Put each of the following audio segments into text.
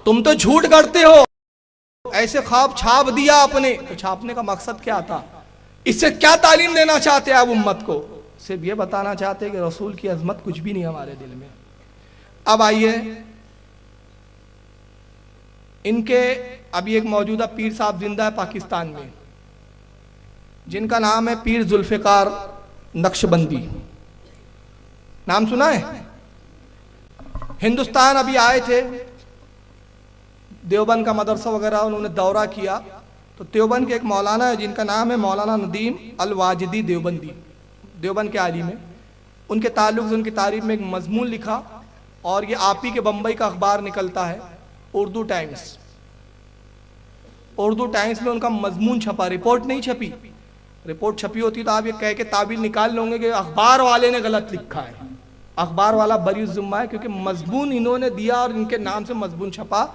تم تو جھوٹ گڑتے ہو، ایسے خواب چھاپ دیا اپنے. تو چھاپنے کا مقصد کیا تھا؟ اس سے کیا تعلیم دینا چاہتے ہیں آپ امت کو؟ صرف یہ بتانا چاہتے ہیں کہ رسول کی عظمت کچھ بھی نہیں ہمارے دل میں. اب آئیے ان کے ابھی ایک موجودہ پیر صاحب زندہ ہے پاکستان میں، جن کا نام ہے پیر ذوالفقار نقشبندی. نام سنا ہے؟ ہندوستان ابھی آئے تھے، دیوبند کا مدرسہ وغیرہ انہوں نے دورہ کیا. تو دیوبند کے ایک مولانا ہے جن کا نام ہے مولانا ندیم الواجدی دیوبندی، دیوبند کے عالم ہیں. ان کے تعلق سے ان کی تعریف میں ایک مضمون لکھا، اور یہ آپ ہی کے بمبئی کا اخبار نکلتا ہے اردو ٹائمز. اردو ٹائمز میں ان کا مضمون چھپا، رپورٹ نہیں چھپی. رپورٹ چھپی ہوتی تو آپ یہ کہہ کے تعبیر نکال لیں گے کہ اخبار والے نے غلط لکھا ہے. اخبار والا بری الذمہ ہے، کیونکہ مضمون انہوں نے دیا اور ان کے نام سے مضمون چھپا.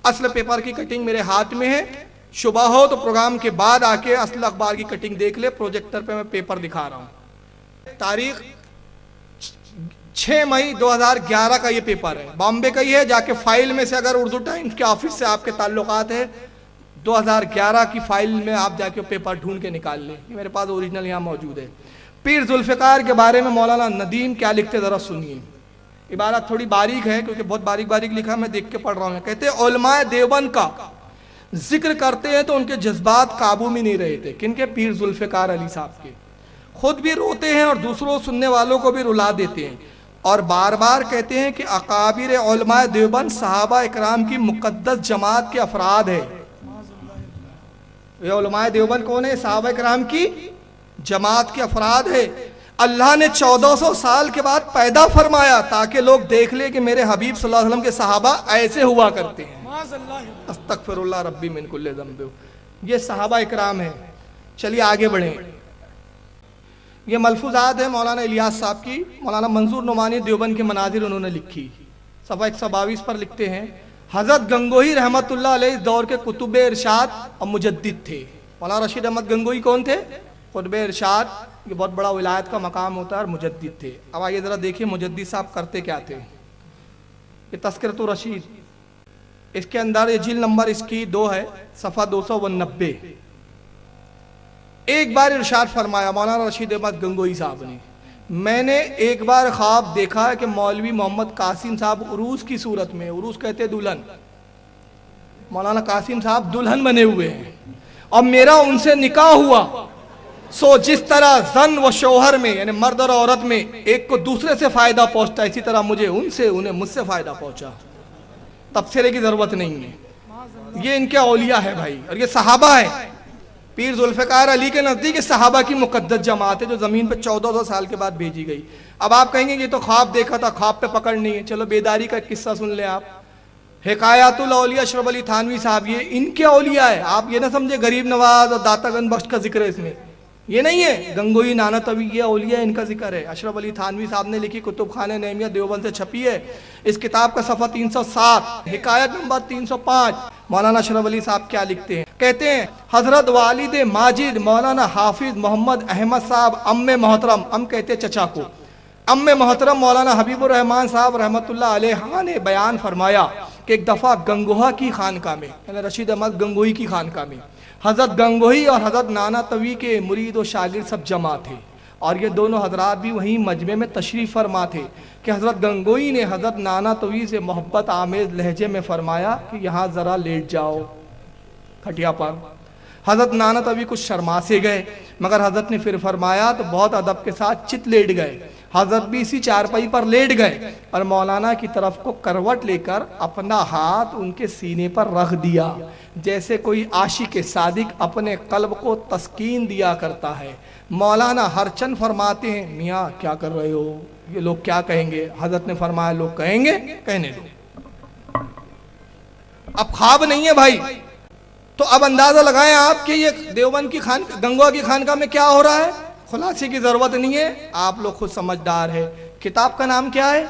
اصل پیپر کی کٹنگ میرے ہاتھ میں ہے، شبہ ہو تو پروگرام کے بعد آ کے اصل اخبار کی کٹنگ دیکھ لے. پروجیکٹر پہ میں پیپر دکھا رہا ہوں. تاریخ 6 مئی 2011 کا یہ پیپر ہے، بامبے کا ہی ہے. جا کے فائل میں سے اگر اردو ٹائمز کے آفس سے آپ کے تعلقات ہے 2011 کی فائل میں آپ جا کے پیپر ڈھونڈ کے نکال لیں. یہ میرے پاس اوریجنل یہاں موجود ہے. پیر ذوالفقار کے بارے میں مولانا ندیم کیا لکھتے ذرا سنیے. عبارت تھوڑی باریک ہے کیونکہ بہت باریک باریک لکھا، میں دیکھ کے پڑھ رہا ہوں. کہتے ہیں علماء دیوبند کا ذکر کرتے ہیں تو ان کے جذبات قابو میں نہیں رہے تھے. کن کے؟ پیر ذوالفقار علی صاحب کے. خود بھی روتے ہیں اور دوسروں سننے والوں کو بھی رلا دیتے ہیں، اور بار بار کہتے ہیں کہ اکابر علماء دیوبند صحابہ اکرام کی مقدس جماعت کے افراد ہیں. یہ علماء دیوبند کون ہے؟ صحابہ اکرام کی جماعت کے افراد ہے. اللہ نے 1400 سال کے بعد پیدا فرمایا تاکہ لوگ دیکھ لیں کہ میرے حبیب صلی اللہ علیہ وسلم کے صحابہ ایسے ہوا کرتے ہیں. استغفر اللہ ربی من کل ذنب. یہ صحابہ اکرام ہیں. چلیے آگے بڑھیں. یہ ملفوظات ہیں مولانا الیاس صاحب کی. مولانا منظور نعمانی دیوبند کے مناظر انہوں نے لکھی. صفحہ 122 پر لکھتے ہیں حضرت گنگوہی رحمت اللہ علیہ اس دور کے قطب ارشاد اور مجدد تھے. مولانا رشید احمد گنگوہی کون تھے؟ قطب ارشاد. یہ بہت بڑا ولایت کا مقام ہوتا ہے، اور مجدد تھے. اب آئیے ذرا دیکھیں مجدد صاحب کرتے کیا تھے. یہ تذکرۃ الرشید، اس کے اندر یہ جلد نمبر اس کی 2 ہے، صفحہ 290. ایک بار ارشاد فرمایا مولانا رشید احمد گنگوہی صاحب نے، میں نے ایک بار خواب دیکھا ہے کہ مولوی محمد قاسم صاحب عروس کی صورت میں، عروس کہتے دلہن، مولانا قاسم صاحب دلہن بنے ہوئے ہیں، اور میرا ان سے نکاح ہوا. سو جس طرح زن و شوہر میں یعنی مرد اور عورت میں ایک کو دوسرے سے فائدہ پہنچتا ہے، اسی طرح مجھے ان سے انہیں مجھ سے فائدہ پہنچا. تبصرے کی ضرورت نہیں ہے. یہ ان کے اولیاء ہے بھائی، اور یہ صحابہ ہے. پیر ذوالفقار علی کے نزدیک صحابہ کی مقدس جماعت ہے جو زمین پہ 1400 سال کے بعد بھیجی گئی. اب آپ کہیں گے یہ تو خواب دیکھا تھا، خواب پہ پکڑ نہیں ہے. چلو بیداری کا ایک قصہ سن لیں آپ. حکایات الاولیاء اشرف علی تھانوی صاحب، یہ ان کے اولیاء ہے. آپ یہ نہ سمجھے غریب نواز اور داتا گنج بخش کا ذکر ہے اس میں، یہ نہیں ہے. گنگوہی نانوتوی یہ اولیاء ان کا ذکر ہے. اشرف علی تھانوی صاحب نے لکھی، کتب خانہ نعمیہ دیوبند سے چھپی ہے. اس کتاب کا صفحہ 307، حکایت نمبر 305. مولانا اشرف علی صاحب کیا لکھتے ہیں؟ کہتے ہیں حضرت والد ماجد مولانا حافظ محمد احمد صاحب ام محترم، ام کہتے ہیں چچا کو، ام محترم مولانا حبیب الرحمان صاحب رحمت اللہ علیہ نے بیان فرمایا کہ ایک دفعہ گنگوہا کی خانقاہ میں یعنی رشید احمد گنگوہی کی خانقاہ میں حضرت گنگوہی اور حضرت نانوتوی کے مرید و شاگرد سب جمع تھے، اور یہ دونوں حضرات بھی وہیں مجمع میں تشریف فرما تھے کہ حضرت گنگوہی نے حضرت نانوتوی سے محبت آمیز لہجے میں فرمایا کہ یہاں ذرا لیٹ جاؤ کھٹیا پر. حضرت نانوتوی کچھ شرما سے گئے، مگر حضرت نے پھر فرمایا تو بہت ادب کے ساتھ چت لیٹ گئے. حضرت بھی اسی چارپائی پر لیٹ گئے اور مولانا کی طرف کو کروٹ لے کر اپنا ہاتھ ان کے سینے پر رکھ دیا، جیسے کوئی عاشق صادق اپنے قلب کو تسکین دیا کرتا ہے. مولانا ہر چند فرماتے ہیں میاں کیا کر رہے ہو، یہ لوگ کیا کہیں گے؟ حضرت نے فرمایا لوگ کہیں گے، کہنے دو. اب خواب نہیں ہے بھائی، تو اب اندازہ لگائیں آپ کہ یہ دیوبند کی گنگوہا کی خانقاہ میں کیا ہو رہا ہے. خلاصے کی ضرورت نہیں ہے، آپ لوگ خود سمجھدار ہے. کتاب کا نام کیا ہے؟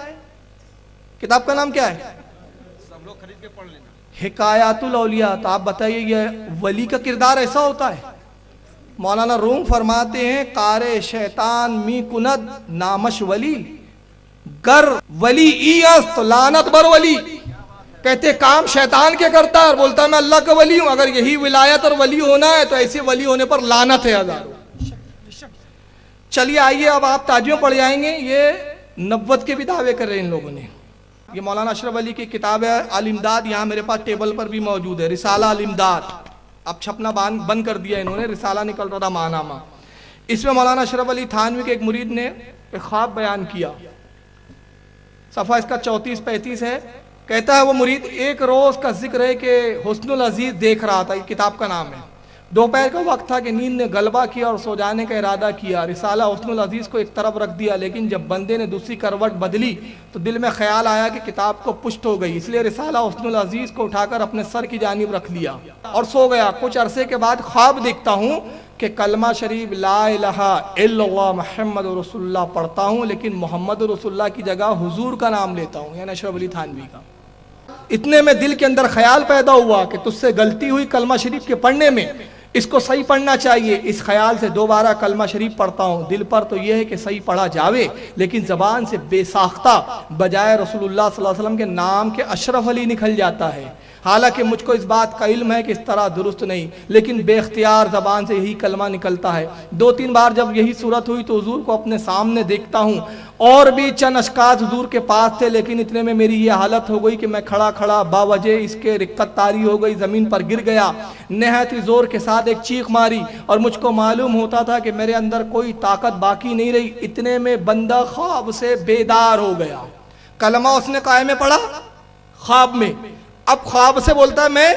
کتاب کا نام کیا ہے؟ سب لوگ خرید کے پڑھ لینا. حکایات الاولیاء. تو آپ بتائیے یہ ولی کا کردار ایسا ہوتا ہے؟ مولانا روم فرماتے ہیں کار شیطان می کند نامش ولی گر ولی ایست لعنت بر ولی. کہتے کام شیطان کے کرتا ہے اور بولتا ہے میں اللہ کا ولی ہوں. اگر یہی ولایت اور ولی ہونا ہے تو ایسے ولی ہونے پر لعنت ہے ہزاروں. چلیے آئیے اب آپ تاجیوں پڑھ جائیں گے. یہ نبوت کے بھی دعوے کر رہے ہیں ان لوگوں نے. یہ مولانا اشرف علی کی کتاب ہے الامداد, یہاں میرے پاس ٹیبل پر بھی موجود ہے, رسالہ الامداد. اب چھپنا بند کر دیا انہوں نے, رسالہ نکل رہا تھا ماہنامہ. اس میں مولانا اشرف علی تھانوی کے ایک مرید نے ایک خواب بیان کیا. صفحہ اس کا 34-35 ہے. کہتا ہے وہ مرید ایک روز کا ذکر ہے کہ حسن العزیز دیکھ رہا تھا, یہ کتاب کا نام ہے. دوپہر کا وقت تھا کہ نیند نے غلبہ کیا اور سو جانے کا ارادہ کیا. رسالہ حسن العزیز کو ایک طرف رکھ دیا, لیکن جب بندے نے دوسری کروٹ بدلی تو دل میں خیال آیا کہ کتاب کو پشت ہو گئی, اس لیے رسالہ حسن العزیز کو اٹھا کر اپنے سر کی جانب رکھ لیا اور سو گیا. کچھ عرصے کے بعد خواب دیکھتا ہوں کہ کلمہ شریف لا الہ الا اللہ محمد رسول اللہ پڑھتا ہوں, لیکن محمد رسول اللہ کی جگہ حضور کا نام لیتا ہوں, یعنی اشرف علی تھانوی کا. اتنے میں دل کے اندر خیال پیدا ہوا کہ تجھ سے غلطی ہوئی کلمہ شریف کے پڑھنے میں, اس کو صحیح پڑھنا چاہیے. اس خیال سے دوبارہ کلمہ شریف پڑھتا ہوں. دل پر تو یہ ہے کہ صحیح پڑھا جاوے, لیکن زبان سے بے ساختہ بجائے رسول اللہ صلی اللہ علیہ وسلم کے نام کے اشرف علی نکل جاتا ہے. حالانکہ مجھ کو اس بات کا علم ہے کہ اس طرح درست نہیں, لیکن بے اختیار زبان سے یہی کلمہ نکلتا ہے. 2-3 بار جب یہی صورت ہوئی تو حضور کو اپنے سامنے دیکھتا ہوں. اور بھی چند اشخاص حضور کے پاس تھے, لیکن اتنے میں میری یہ حالت ہو گئی کہ میں کھڑا باوجہ اس کے رکت طاری ہو گئی, زمین پر گر گیا. نہایت ہی زور کے ساتھ ایک چیخ ماری اور مجھ کو معلوم ہوتا تھا کہ میرے اندر کوئی طاقت باقی نہیں رہی. اتنے میں بندہ خواب سے بیدار ہو گیا. کلمہ اس نے قائم میں پڑھا خواب میں. اب خواب سے بولتا ہے میں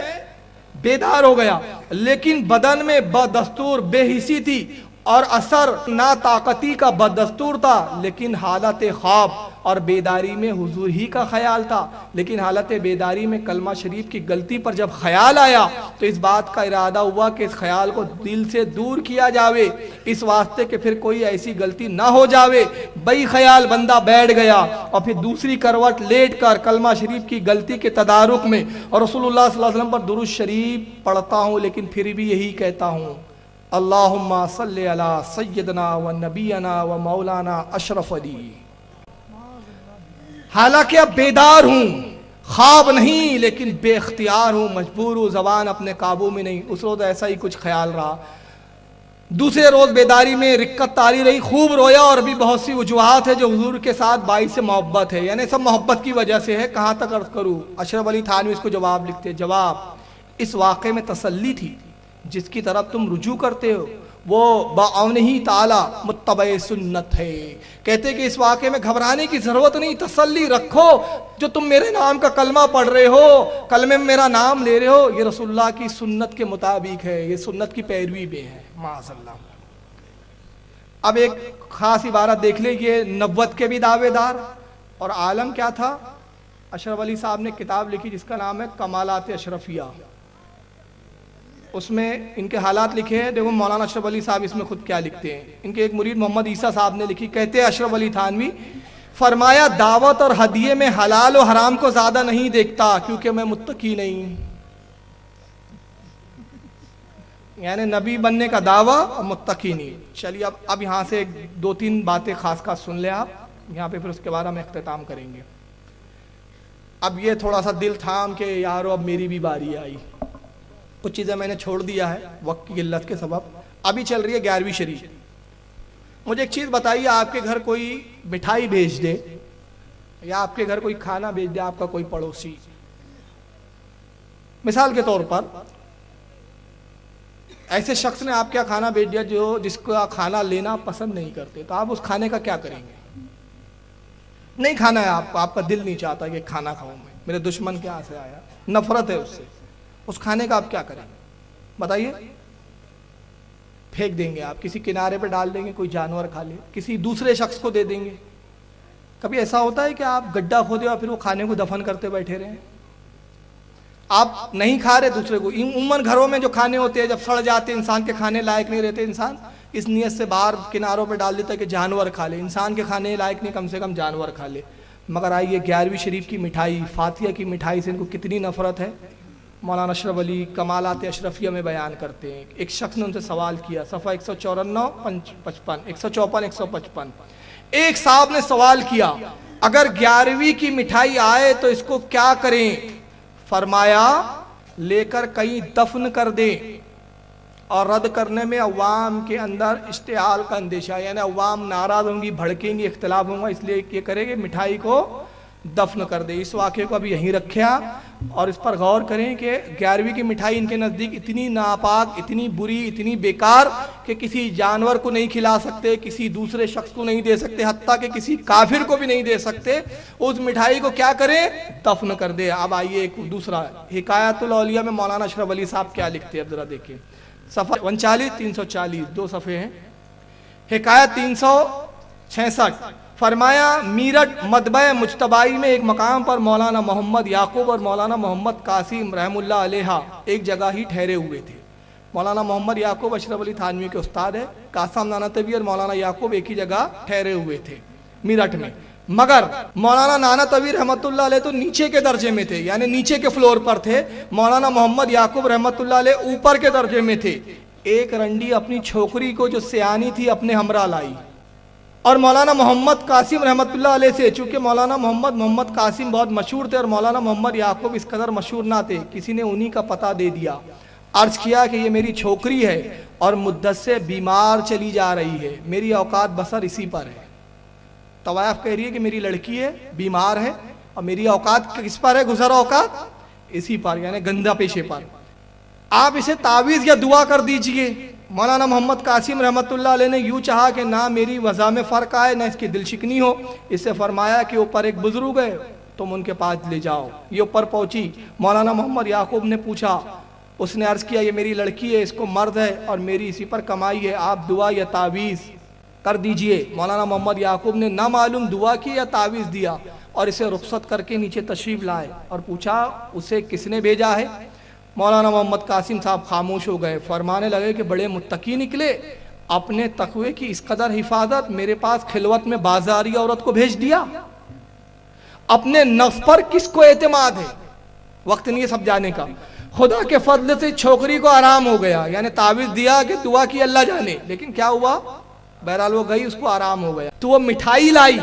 بیدار ہو گیا, لیکن بدن میں بدستور بے حسی تھی اور اثر نا طاقتی کا بدستور تھا, لیکن حالت خواب اور بیداری میں حضور ہی کا خیال تھا. لیکن حالت بیداری میں کلمہ شریف کی غلطی پر جب خیال آیا تو اس بات کا ارادہ ہوا کہ اس خیال کو دل سے دور کیا جاوے, اس واسطے کہ پھر کوئی ایسی غلطی نہ ہو جاوے. بئی خیال بندہ بیٹھ گیا اور پھر دوسری کروٹ لیٹ کر کلمہ شریف کی غلطی کے تدارک میں اور رسول اللہ صلی اللہ علیہ وسلم پر درود شریف پڑھتا ہوں, لیکن پھر بھی یہی کہتا ہوں اللہم صلی علی سیدنا و نبینا و مولانا اشرف علی. حالانکہ اب بیدار ہوں, خواب نہیں, لیکن بے اختیار ہوں, مجبور ہوں, زبان اپنے قابو میں نہیں. اس روز ایسا ہی کچھ خیال رہا. دوسرے روز بیداری میں رکت طاری رہی, خوب رویا, اور بھی بہت سی وجوہات ہے جو حضور کے ساتھ باعث محبت ہے, یعنی سب محبت کی وجہ سے ہے. کہاں تک عرض کروں. اشرف علی تھانوی اس کو جواب لکھتے, جواب اس واقعے میں تسلی تھی جس کی طرف تم رجوع کرتے ہو, وہ بعون ہی تعالی متبع سنت ہے. کہتے کہ اس واقعے میں گھبرانے کی ضرورت نہیں, تسلی رکھو. جو تم میرے نام کا کلمہ پڑھ رہے ہو, کلمے میں میرا نام لے رہے ہو, یہ رسول اللہ کی سنت کے مطابق ہے, یہ سنت کی پیروی میں ہے. معاذ اللہ. اب ایک خاص عبارت دیکھ لیں, یہ نبوت کے بھی دعوے دار, اور عالم کیا تھا. اشرف علی صاحب نے کتاب لکھی جس کا نام ہے کمالات اشرفیہ. اس میں ان کے حالات لکھے ہیں. دیکھو مولانا اشرف علی صاحب اس میں خود کیا لکھتے ہیں. ان کے ایک مرید محمد عیسیٰ صاحب نے لکھی. کہتے ہیں اشرف علی تھانوی, فرمایا دعوت اور ہدیے میں حلال و حرام کو زیادہ نہیں دیکھتا کیونکہ میں متقی نہیں. یعنی نبی بننے کا دعویٰ اور متقی نہیں. چلیے اب یہاں سے 2-3 باتیں خاص خاص سن لیں آپ یہاں پہ, پھر اس کے بعد ہم اختتام کریں گے. اب یہ تھوڑا سا دل تھام کے یارو اب میری بھی باری آئی. کچھ چیزیں میں نے چھوڑ دیا ہے وقت کی قلت کے سبب. ابھی چل رہی ہے 11ویں شریف. مجھے ایک چیز بتائیے, آپ کے گھر کوئی مٹھائی بھیج دے یا آپ کے گھر کوئی کھانا بھیج دے, آپ کا کوئی پڑوسی, مثال کے طور پر ایسے شخص نے آپ کیا کھانا بھیج دیا جس کا کھانا لینا پسند نہیں کرتے, تو آپ اس کھانے کا کیا کریں گے. نہیں کھانا ہے آپ کو, آپ کا دل نہیں چاہتا کہ کھانا کھاؤں میں, میرے دشمن کے ہاں سے آیا, نفرت ہے اس سے, اس کھانے کا آپ کیا کریں گے بتائیے. پھینک دیں گے آپ, کسی کنارے پہ ڈال دیں گے, کوئی جانور کھا لے, کسی دوسرے شخص کو دے دیں گے. کبھی ایسا ہوتا ہے کہ آپ گڈھا کھودے اور پھر وہ کھانے کو دفن کرتے بیٹھے رہے. آپ نہیں کھا رہے دوسرے کو. عموماً گھروں میں جو کھانے ہوتے ہیں جب سڑ جاتے, انسان کے کھانے لائق نہیں رہتے, انسان اس نیت سے باہر کناروں پہ ڈال دیتا ہے کہ جانور کھا لے. انسان کے کھانے لائق نہیں, کم سے کم جانور کھا لے. مگر آئیے 11ویں شریف کی مٹھائی, فاتحہ کی مٹھائی سے ان کو کتنی نفرت ہے. مولانا اشرف علی کمالات اشرفیہ میں بیان کرتے ہیں. ایک شخص نے ان سے سوال کیا, صفحہ 154-155. ایک صاحب نے سوال کیا, اگر 11ویں کی مٹھائی آئے تو اس کو کیا کریں. فرمایا لے کر کہیں دفن کر دے، اور رد کرنے میں عوام کے اندر اشتعال کا اندیشہ، یعنی عوام ناراض ہوں گی، بھڑکیں گی، اختلاف ہوں گا، اس لیے یہ کرے کہ مٹھائی کو دفن کر دے۔ اس واقعے کو ابھی یہیں رکھیں اور اس پر غور کریں کہ 11ویں کی مٹھائی ان کے نزدیک اتنی ناپاک، اتنی بری، اتنی بیکار کہ کسی جانور کو نہیں کھلا سکتے، کسی دوسرے شخص کو نہیں دے سکتے، حتیٰ کہ کسی کافر کو بھی نہیں دے سکتے۔ اس مٹھائی کو کیا کریں؟ دفن کر دے۔ اب آئیے ایک دوسرا حکایت الاولیاء میں مولانا اشرف علی صاحب کیا لکھتے ہیں، اب ذرا دیکھیں، صفحہ 39 340، 2 صفحے ہیں۔ حکایت 366، فرمایا میرٹھ مطبع مجتبائی میں ایک مقام پر مولانا محمد یعقوب اور مولانا محمد قاسم رحم اللہ علیہ ایک جگہ ہی ٹھہرے ہوئے تھے۔ مولانا محمد یعقوب اشرف علی تھانوی کے استاد ہے، قاسم نانوتوی اور مولانا یعقوب ایک ہی جگہ ٹھہرے ہوئے تھے میرٹھ میں، مگر مولانا نانوتوی رحمت اللہ علیہ تو نیچے کے درجے میں تھے، یعنی نیچے کے فلور پر تھے، مولانا محمد یعقوب رحمت اللہ علیہ اوپر کے درجے میں تھے۔ ایک رنڈی اپنی چھوکری کو جو سیانی تھی اپنے ہمراہ لائی، اور مولانا محمد قاسم رحمت اللہ علیہ سے، چونکہ مولانا محمد قاسم بہت مشہور تھے اور مولانا محمد یعقوب اس قدر مشہور نہ تھے، کسی نے انہی کا پتہ دے دیا، عرض کیا کہ یہ میری چھوکری ہے اور مدت سے بیمار چلی جا رہی ہے، میری اوقات بسر اسی پر ہے۔ طوائف کہہ رہی ہے کہ میری لڑکی ہے، بیمار ہے، اور میری اوقات کس پر ہے؟ گزر اوقات اسی پر، یعنی گندہ پیشے پر، آپ اسے تعویذ یا دعا کر دیجئے۔ مولانا محمد قاسم رحمت اللہ علیہ نے یوں چاہا کہ نہ میری وضع میں فرق آئے نہ اس کی دل شکنی ہو، اس سے فرمایا کہ اوپر ایک بزرگ ہے، تم ان کے پاس لے جاؤ۔ یہ اوپر پہنچی، مولانا محمد یعقوب نے پوچھا، اس نے عرض کیا یہ میری لڑکی ہے، اس کو مرض ہے اور میری اسی پر کمائی ہے، آپ دعا یا تعویذ کر دیجئے۔ مولانا محمد یعقوب نے نہ معلوم دعا کی یا تعویذ دیا، اور اسے رخصت کر کے نیچے تشریف لائے اور پوچھا اسے کس نے بھیجا ہے؟ مولانا محمد قاسم صاحب خاموش ہو گئے، فرمانے لگے کہ بڑے متقی نکلے، اپنے تقوی کی اس قدر حفاظت میرے پاس خلوت میں بازاری عورت کو بھیج دیا، اپنے نفس پر کس کو اعتماد ہے؟ وقت نہیں ہے سب جانے کا۔ خدا کے فضل سے چھوکری کو آرام ہو گیا، یعنی تعویذ دیا کہ دعا کی اللہ جانے، لیکن کیا ہوا؟ بہرحال وہ گئی، اس کو آرام ہو گیا۔ تو وہ مٹھائی لائی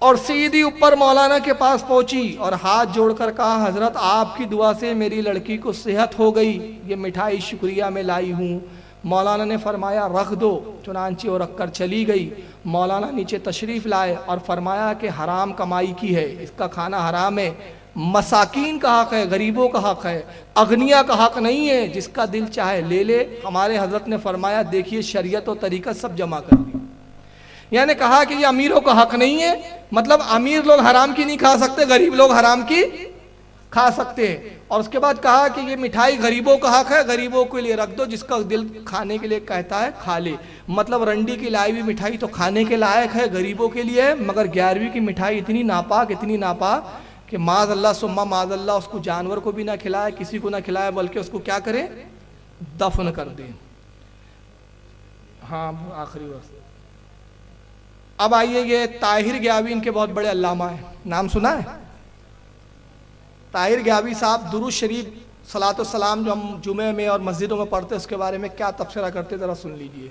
اور سیدھی اوپر مولانا کے پاس پہنچی اور ہاتھ جوڑ کر کہا حضرت آپ کی دعا سے میری لڑکی کو صحت ہو گئی، یہ مٹھائی شکریہ میں لائی ہوں۔ مولانا نے فرمایا رکھ دو، چنانچہ وہ رکھ کر چلی گئی۔ مولانا نیچے تشریف لائے اور فرمایا کہ حرام کمائی کی ہے، اس کا کھانا حرام ہے، مساکین کا حق ہے، غریبوں کا حق ہے، اغنیا کا حق نہیں ہے، جس کا دل چاہے لے لے۔ ہمارے حضرت نے فرمایا دیکھیے شریعت و طریقت سب جمع کر دی، یعنی کہا کہ یہ امیروں کا حق نہیں ہے، مطلب امیر لوگ حرام کی نہیں کھا سکتے، غریب لوگ حرام کی کھا سکتے ہیں۔ اور اس کے بعد کہا کہ یہ مٹھائی غریبوں کا حق ہے، غریبوں کے لیے رکھ دو، جس کا دل کھانے کے لیے کہتا ہے کھا لے۔ مطلب رنڈی کی لائی ہوئی مٹھائی تو کھانے کے لائق ہے، غریبوں کے لیے ہے، مگر 11ویں کی مٹھائی اتنی ناپاک کہ معاذ اللہ ثم معاذ اللہ اس کو جانور کو بھی نہ کھلائے، کسی کو نہ کھلائے، بلکہ اس کو کیا کرے؟ دفن کر دے۔ ہاں آخری وقت۔ اب آئیے، یہ طاہر گیاوی ان کے بہت بڑے علامہ ہیں، نام سنا ہے؟ طاہر گیاوی صاحب درود شریف صلاۃ والسلام جو ہم جمعے میں اور مسجدوں میں پڑھتے اس کے بارے میں کیا تبصرہ کرتے ذرا سن لیجئے۔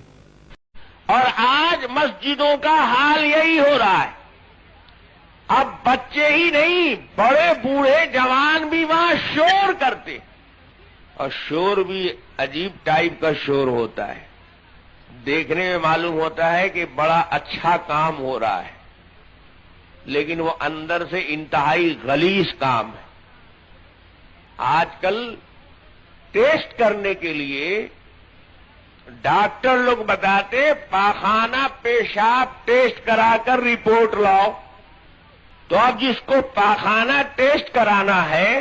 اور آج مسجدوں کا حال یہی ہو رہا ہے، اب بچے ہی نہیں، بڑے بوڑھے جوان بھی وہاں شور کرتے، اور شور بھی عجیب ٹائپ کا شور ہوتا ہے، دیکھنے میں معلوم ہوتا ہے کہ بڑا اچھا کام ہو رہا ہے، لیکن وہ اندر سے انتہائی غلیظ کام ہے۔ آج کل ٹیسٹ کرنے کے لیے ڈاکٹر لوگ بتاتے پاخانہ پیشاب ٹیسٹ کرا کر رپورٹ لاؤ، تو اب جس کو پاخانہ ٹیسٹ کرانا ہے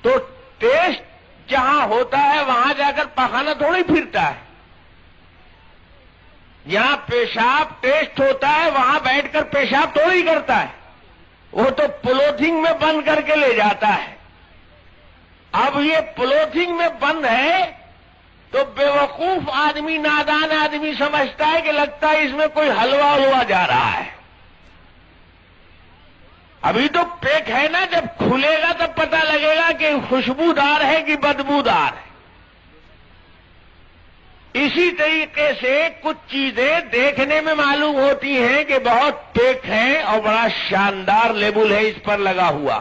تو ٹیسٹ جہاں ہوتا ہے وہاں جا کر پاخانہ تھوڑی پھرتا ہے، جہاں پیشاب ٹیسٹ ہوتا ہے وہاں بیٹھ کر پیشاب تھوڑی کرتا ہے، وہ تو پولیتھین میں بند کر کے لے جاتا ہے۔ اب یہ پولیتھین میں بند ہے تو بے وقوف آدمی، نادان آدمی سمجھتا ہے کہ لگتا ہے اس میں کوئی حلوہ ہوا جا رہا ہے۔ ابھی تو پیک ہے نا، جب کھلے گا تب پتہ لگے گا کہ خوشبودار ہے کہ بدبودار ہے۔ اسی طریقے سے کچھ چیزیں دیکھنے میں معلوم ہوتی ہیں کہ بہت پیک ہیں اور بڑا شاندار لیبل ہے اس پر لگا ہوا،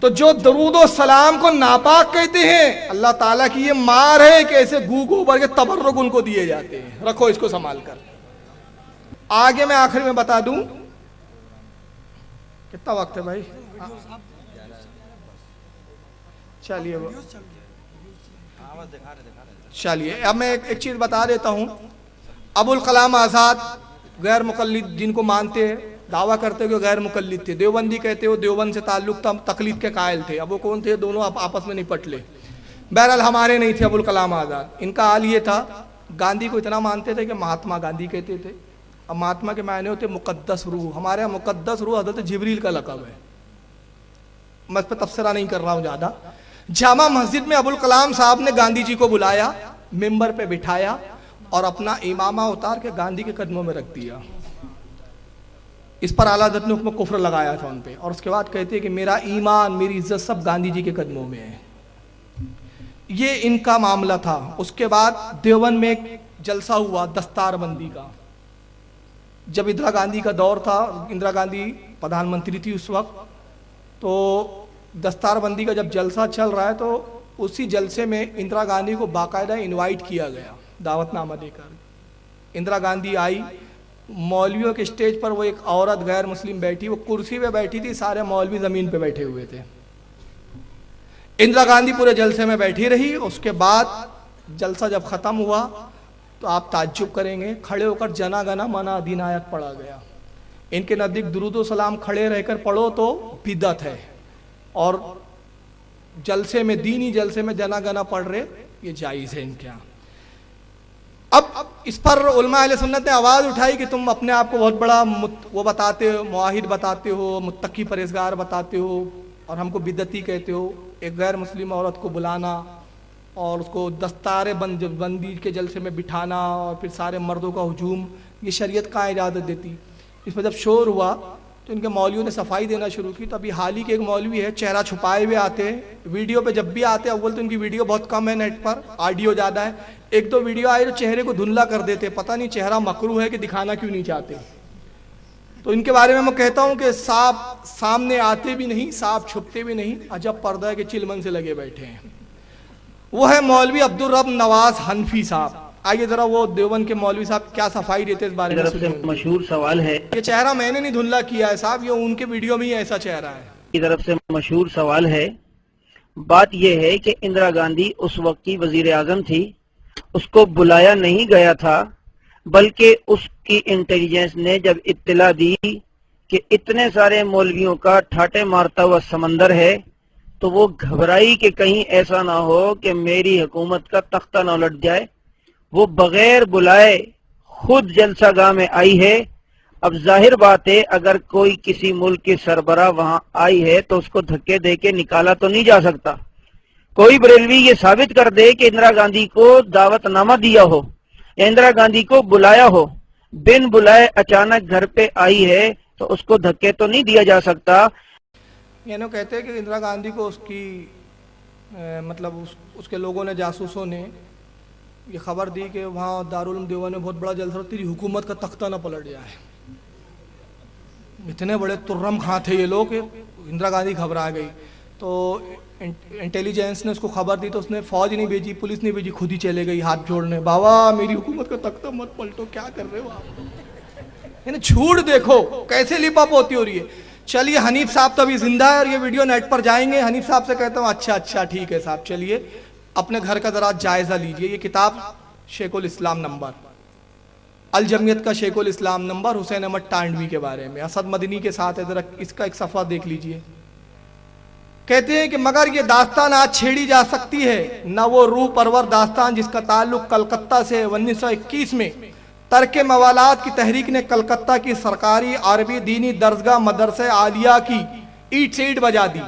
تو جو درود و سلام کو ناپاک کہتے ہیں، اللہ تعالیٰ کی یہ مار ہے کہ ایسے گو گوبر کے تبرک ان کو دیے جاتے ہیں. رکھو اس کو سنبھال کر. آگے میں آخر میں بتا دوں. کتنا وقت ہے بھائی؟ چلیے اب میں ایک چیز بتا دیتا ہوں. ابوالکلام آزاد غیر مقلد جن کو مانتے ہیں، دعویٰ کرتے کہ غیر مقلد تھے. دیوبندی کہتے ہو دیوبند سے تعلق تھا، تقلید کے قائل تھے. اب وہ کون تھے؟ دونوں آپس میں نپٹ لے. بہرحال ہمارے نہیں تھے ابوالکلام آزاد. ان کا حال یہ تھا، گاندھی کو اتنا مانتے تھے کہ مہاتما گاندھی کہتے تھے. اب مہاتما کے معنی ہوتے مقدس روح. ہمارے یہاں مقدس روح حضرت جبریل کا لقب ہے. میں اس پہ تبصرہ نہیں کر رہا ہوں زیادہ. جامع مسجد میں ابوالکلام صاحب نے گاندھی جی کو بلایا، ممبر پہ بٹھایا اور اپنا امامہ اتار کے گاندھی کے قدموں میں رکھ دیا. اس پر اعلیٰ حضرت نے حکم کفر لگایا تھا ان پہ، اور اس کے بعد کہتے ہیں کہ میرا ایمان میری عزت سب گاندھی جی کے قدموں میں ہے. یہ ان کا معاملہ تھا. اس کے بعد دیوبند میں ایک جلسہ ہوا دستار بندی کا. جب اندرا گاندھی کا دور تھا، اندرا گاندھی پردھان منتری تھی اس وقت، تو دستار بندی کا جب جلسہ چل رہا ہے تو اسی جلسے میں اندرا گاندھی کو باقاعدہ انوائٹ کیا گیا، دعوت نامہ دے کر. اندرا گاندھی آئی، مولویوں کے اسٹیج پر وہ ایک عورت غیر مسلم بیٹھی، وہ کرسی پہ بیٹھی تھی، سارے مولوی زمین پہ بیٹھے ہوئے تھے. اندرا گاندھی پورے جلسے میں بیٹھی رہی. اس کے بعد جلسہ جب ختم ہوا تو آپ تعجب کریں گے، کھڑے ہو کر جنا گنا من ادھینایک پڑھا گیا. ان کے نزدیک درود و سلام کھڑے رہ کر پڑھو تو بدعت ہے، اور جلسے میں دینی جلسے میں جنا گنا پڑھ رہے یہ جائز ہے ان کے یہاں. اب اس پر علماء اہل سنت نے آواز اٹھائی کہ تم اپنے آپ کو بہت بڑا وہ بتاتے ہو، معاہد بتاتے ہو، متقی پرہیزگار بتاتے ہو، اور ہم کو بدعتی کہتے ہو. ایک غیر مسلم عورت کو بلانا اور اس کو دستار بندی کے جلسے میں بٹھانا اور پھر سارے مردوں کا ہجوم، یہ شریعت کہاں اجازت دیتی؟ اس میں جب شور ہوا تو ان کے مولویوں نے صفائی دینا شروع کی. تو ابھی حال ہی کے ایک مولوی ہے، چہرہ چھپائے ہوئے آتے ہیں ویڈیو پہ، جب بھی آتے ہیں اول تو ان کی ویڈیو بہت کم ہے نیٹ پر، آڈیو زیادہ ہے. ایک دو ویڈیو آئے جو چہرے کو دھندلا کر دیتے، پتہ نہیں چہرہ مکروہ ہے کہ دکھانا کیوں نہیں چاہتے. تو ان کے بارے میں کہتا ہوں کہ صاحب سامنے آتے بھی نہیں، صاحب چھپتے بھی نہیں، عجب پردہ ہے کہ چلمن سے لگے بیٹھے ہیں. وہ ہے مولوی عبدالرب نواز حنفی صاحب. آئیے ذرا وہ دیوبند کے مولوی صاحب کیا صفائی دیتے اس بارے میں سنیں. مشہور سوال ہے، یہ چہرہ میں نے نہیں دھندلا کیا ہے صاحب، یہ ان کے ویڈیو میں ہی ایسا چہرہ ہے. کی طرف سے مشہور سوال ہے. بات یہ ہے کہ اندرا گاندھی اس وقت کی وزیر اعظم تھی، اس کو بلایا نہیں گیا تھا، بلکہ اس کی انٹیلیجنس نے جب اطلاع دی کہ اتنے سارے مولویوں کا ٹھاٹے مارتا ہوا سمندر ہے تو وہ گھبرائی کہ کہیں ایسا نہ ہو کہ میری حکومت کا تختہ نہ الٹ جائے. وہ بغیر بلائے خود جلسہ گاہ میں آئی ہے. اب ظاہر بات ہے اگر کوئی کسی ملک کی سربراہ وہاں آئی ہے تو اس کو دھکے دے کے نکالا تو نہیں جا سکتا. کوئی بریلوی یہ ثابت کر دے کہ اندرا گاندھی کو دعوت نامہ دیا ہو یا اندرا گاندھی کو بلایا ہو، بن بلائے اچانک گھر پہ آئی ہے تو اس کو دھکے تو نہیں دیا جا سکتا. یعنی کہتے ہیں کہ اندرا گاندھی کو اس کی مطلب اس کے لوگوں نے، جاسوسوں نے یہ خبر دی کہ وہاں دارالعلوم دیوبند میں بہت بڑا جلسہ، تیری حکومت کا تختہ نہ پلٹ جائے. اتنے بڑے ترم خاں تھے یہ لوگ کہ اندرا گاندھی گھبرا گئی. تو انٹیلیجنس نے اس کو خبر دی تو اس نے فوج نہیں بھیجی، پولیس نہیں بھیجی، خود ہی چلے گئی ہاتھ جوڑنے، بابا میری حکومت کا تختہ مت پلٹو، کیا کر رہے ہو آپ. یعنی جھوٹ دیکھو کیسے لپا پوتی ہو رہی ہے. چلیے حنیف صاحب تو ابھی زندہ ہے اور یہ ویڈیو نیٹ پر جائیں گے. حنیف صاحب سے کہتا ہوں اچھا ٹھیک ہے صاحب، چلیے اپنے گھر کا ذرا جائزہ لیجئے. یہ کتاب شیخ الاسلام نمبر، الجمیت کا شیخ الاسلام نمبر، حسین احمد ٹانڈوی کے بارے میں اسد مدنی کے ساتھ ہے، ذرا اس کا ایک صفحہ دیکھ لیجئے. کہتے ہیں کہ مگر یہ داستان آج چھیڑی جا سکتی ہے نہ وہ روح پرور داستان جس کا تعلق کلکتہ سے 1921 میں ترک موالات کی تحریک نے کلکتہ کی سرکاری عربی دینی درسگاہ مدرسہ عالیہ کی اینٹ سے اینٹ بجا دی.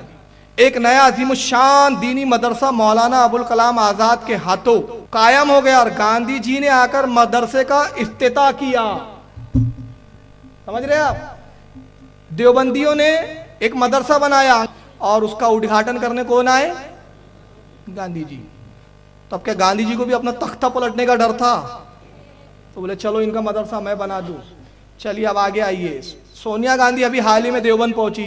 ایک نیا عظیم الشان دینی مدرسہ مولانا ابوالکلام آزاد کے ہاتھوں قائم ہو گیا اور گاندھی جی نے آ کر مدرسے کا افتتاح کیا. سمجھ رہے آپ؟ دیوبندیوں نے ایک مدرسہ بنایا اور اس کا ادگھاٹن کرنے کون آئے؟ گاندھی جی. تب کہ گاندھی جی کو بھی اپنا تختہ پلٹنے کا ڈر تھا تو بولے چلو ان کا مدرسہ میں بنا دوں. چلیے اب آگے آئیے. سونیا گاندھی ابھی حال ہی میں دیوبند پہنچی.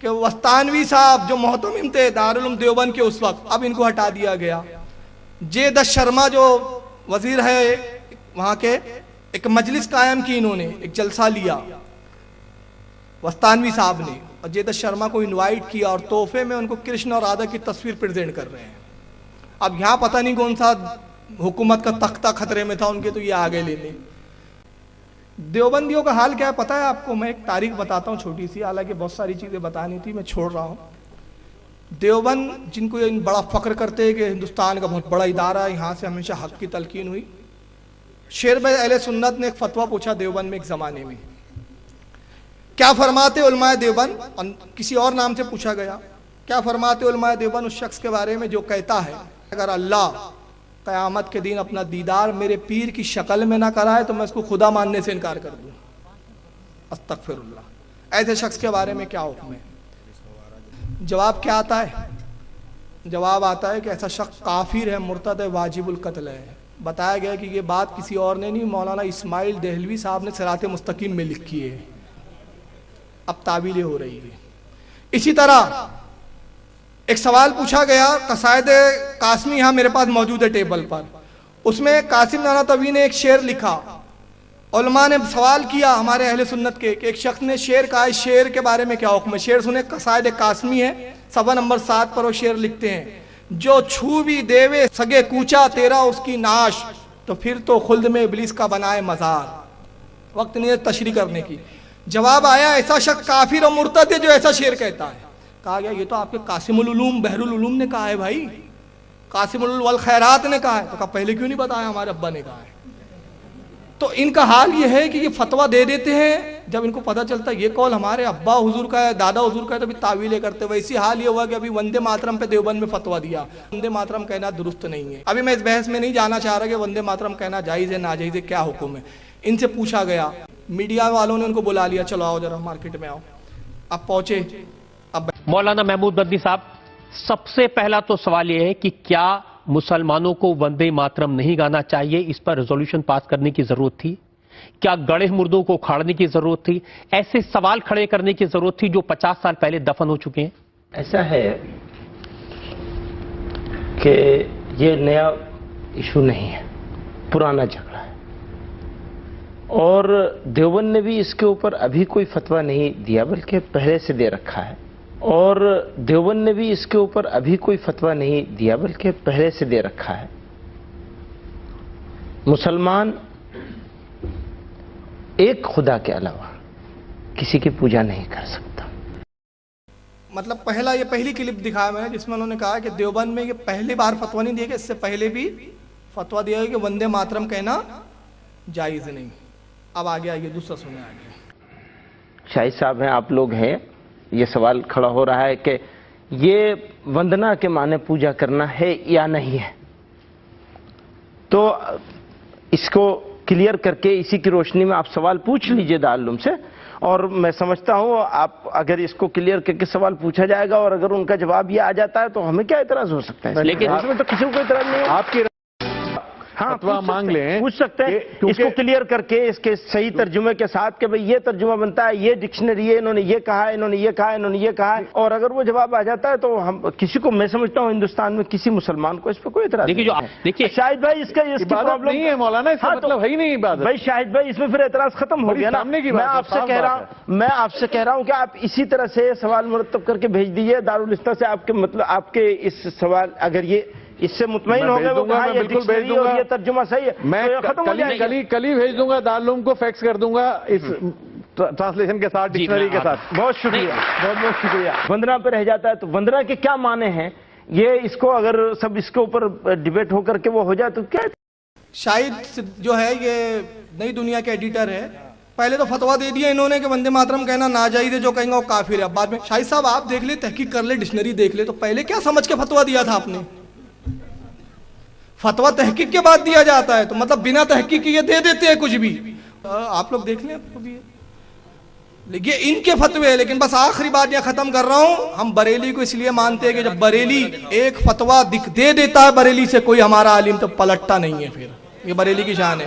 کہ وستانوی صاحب جو محتمم تھے دارالعلوم دیوبند کے اس وقت، اب ان کو ہٹا دیا گیا. جے دس شرما جو وزیر ہے وہاں کے، ایک مجلس قائم کی انہوں نے، ایک جلسہ لیا وستانوی صاحب نے، اور جے دس شرما کو انوائٹ کیا اور تحفے میں ان کو کرشن اور رادھا کی تصویر پریزنٹ کر رہے ہیں. اب یہاں پتہ نہیں کون سا حکومت کا تختہ خطرے میں تھا ان کے، تو یہ آگے لے لیں. دیوبندیوں کا حال کیا ہے پتہ ہے آپ کو؟ میں ایک تاریخ بتاتا ہوں چھوٹی سی، حالانکہ بہت ساری چیزیں بتانی تھی، میں چھوڑ رہا ہوں. دیوبند جن کو بڑا فخر کرتے ہیں کہ ہندوستان کا بہت بڑا ادارہ ہے، یہاں سے ہمیشہ حق کی تلقین ہوئی. شیر بھائی اہل سنت نے ایک فتویٰ پوچھا دیوبند میں ایک زمانے میں، کیا فرماتے علماء دیوبند، اور کسی اور نام سے پوچھا گیا، کیا فرماتے علماء دیوبند اس شخص کے بارے میں جو کہتا ہے اگر اللہ قیامت کے دن اپنا دیدار میرے پیر کی شکل میں نہ کرائے تو میں اس کو خدا ماننے سے انکار کر دوں. استغفر اللہ. ایسے شخص کے بارے میں کیا حکم ہے؟ جواب کیا آتا ہے؟ جواب آتا ہے کہ ایسا شخص کافر ہے، مرتد ہے، واجب القتل ہے. بتایا گیا کہ یہ بات کسی اور نے نہیں، مولانا اسماعیل دہلوی صاحب نے صراط مستقیم میں لکھی ہے. اب تعویلیں ہو رہی ہے. اسی طرح ایک سوال پوچھا گیا، قصائد قاسمی یہاں میرے پاس موجود ہے ٹیبل پر، اس میں قاسم نانوتوی نے ایک شعر لکھا. علماء نے سوال کیا ہمارے اہل سنت کے کہ ایک شخص نے شعر کہا ہے، شعر کے بارے میں کیا حکم ہے؟ شعر سنے، قصائد قاسمی ہے، صفحہ نمبر 7 پر وہ شعر لکھتے ہیں، جو چھو بھی دیوے سگے کوچا تیرا اس کی ناش، تو پھر تو خلد میں ابلیس کا بنائے مزار. وقت نہیں ہے تشریح کرنے کی. جواب آیا ایسا شخص کافر اور مرتد ہے جو ایسا شعر کہتا ہے. کہا گیا یہ تو آپ کے قاسم العلوم بحر العلوم نے کہا ہے بھائی، قاسم العلوم والخیرات نے کہا ہے. تو کہا پہلے کیوں نہیں بتایا؟ ہمارے ابا نے کہا ہے. تو ان کا حال یہ ہے کہ یہ فتویٰ دے دیتے ہیں، جب ان کو پتہ چلتا ہے یہ قول ہمارے ابا حضور کا ہے، دادا حضور کا ہے، تو بھی تعویلیں کرتے. ویسی حال یہ ہوا کہ ابھی وندے ماترم پہ دیوبند میں فتویٰ دیا. وندے ماترم کہنا درست نہیں ہے. ابھی میں اس بحث میں نہیں جانا چاہ رہا کہ وندے ماترم کہنا جائز ہے ناجائز ہے، کیا حکم ہے. ان سے پوچھا گیا، میڈیا والوں نے ان کو بلا لیا، چلو آؤ ذرا مارکیٹ میں آؤ. اب پہنچے. اب مولانا محمود مدنی صاحب، سب سے پہلا تو سوال یہ ہے کہ کیا مسلمانوں کو وندے ماترم نہیں گانا چاہیے؟ اس پر ریزولوشن پاس کرنے کی ضرورت تھی؟ کیا گڑھے مردوں کو اکھاڑنے کی ضرورت تھی؟ ایسے سوال کھڑے کرنے کی ضرورت تھی جو 50 سال پہلے دفن ہو چکے ہیں؟ ایسا ہے کہ یہ نیا ایشو نہیں ہے، پرانا جھگڑا ہے، اور دیوبند نے بھی اس کے اوپر ابھی کوئی فتویٰ نہیں دیا بلکہ پہلے سے دے رکھا ہے. اور دیوبند نے بھی اس کے اوپر ابھی کوئی فتویٰ نہیں دیا بلکہ پہلے سے دے رکھا ہے. مسلمان ایک خدا کے علاوہ کسی کی پوجا نہیں کر سکتا. مطلب پہلا یہ پہلی کلپ دکھایا میں نے جس میں انہوں نے کہا کہ دیوبند میں یہ پہلی بار فتویٰ نہیں دیا کہ اس سے پہلے بھی فتویٰ دیا ہے کہ وندے ماترم کہنا جائز نہیں. اب آگے آئیے دوسرا سنیں. آگے شاہد صاحب ہیں، آپ لوگ ہیں، یہ سوال کھڑا ہو رہا ہے کہ یہ وندنا کے معنی پوجا کرنا ہے یا نہیں ہے. تو اس کو کلیئر کر کے اسی کی روشنی میں آپ سوال پوچھ لیجئے دارالعلوم سے، اور میں سمجھتا ہوں آپ اگر اس کو کلیئر کر کے سوال پوچھا جائے گا اور اگر ان کا جواب یہ آ جاتا ہے تو ہمیں کیا اعتراض ہو سکتا ہے؟ لیکن اس میں تو کسی کو اعتراض نہیں ہے. آپ کی فتویٰ مانگ لیں، پوچھ سکتے ہیں اس کو کلیئر کر کے اس کے صحیح ترجمے کے ساتھ کہ بھئی یہ ترجمہ بنتا ہے، یہ ڈکشنری ہے، انہوں نے یہ کہا ہے، انہوں نے یہ کہا ہے، انہوں نے یہ کہا ہے. اور اگر وہ جواب آ جاتا ہے تو ہم کسی کو، میں سمجھتا ہوں ہندوستان میں کسی مسلمان کو اس پہ کوئی اعتراض نہیں. دیکھیے شاہد بھائی اس کی پرابلم نہیں ہے مولانا، اس کا مطلب ہے ہی نہیں عبادت. بھائی شاہد بھائی اس میں پھر اعتراض ختم ہو گیا نا. میں آپ سے کہہ رہا ہوں کہ آپ اسی طرح سے سوال مرتب کر کے بھیج دیجیے دارالفتہ سے. آپ کے مطلب آپ کے اس سوال اگر یہ اس سے مطمئن ہو گئے وہ کہاں یہ ڈکشنری اور یہ ترجمہ صحیح ہے، میں کل ہی بھیج دوں گا دارالعلوم کو، فیکس کر دوں گا اس ٹرانسلیشن کے ساتھ، ڈکشنری کے ساتھ. بہت شکریہ، بہت شکریہ. وندنا پہ رہ جاتا ہے تو وندنا کے کیا معنی ہیں یہ اس کو اگر سب اس کے اوپر ڈیبیٹ ہو کر کے وہ ہو جائے تو کیا. شاہد جو ہے یہ نئی دنیا کے ایڈیٹر ہے. پہلے تو فتویٰ دے دیا انہوں نے کہ وندے ماترم کہنا ناجائز ہے، جو کہیں گا وہ کافر ہے. اب بعد میں شاہد صاحب آپ دیکھ لیں، تحقیق کر لیں، ڈکشنری دیکھ لیں، تو پہلے کیا سمجھ کے فتویٰ دیا تھا آپ نے؟ فتویٰ تحقیق کے بعد دیا جاتا ہے، تو مطلب بنا تحقیق کے یہ دے دیتے ہیں کچھ بھی. آپ لوگ دیکھ لیں یہ ان کے فتوے. لیکن بس آخری بات یہ ختم کر رہا ہوں، ہم بریلی کو اس لیے مانتے ہیں کہ جب بریلی ایک فتویٰ دے دیتا ہے بریلی سے کوئی ہمارا عالم، تو پلٹتا نہیں ہے. پھر یہ بریلی کی شان ہے.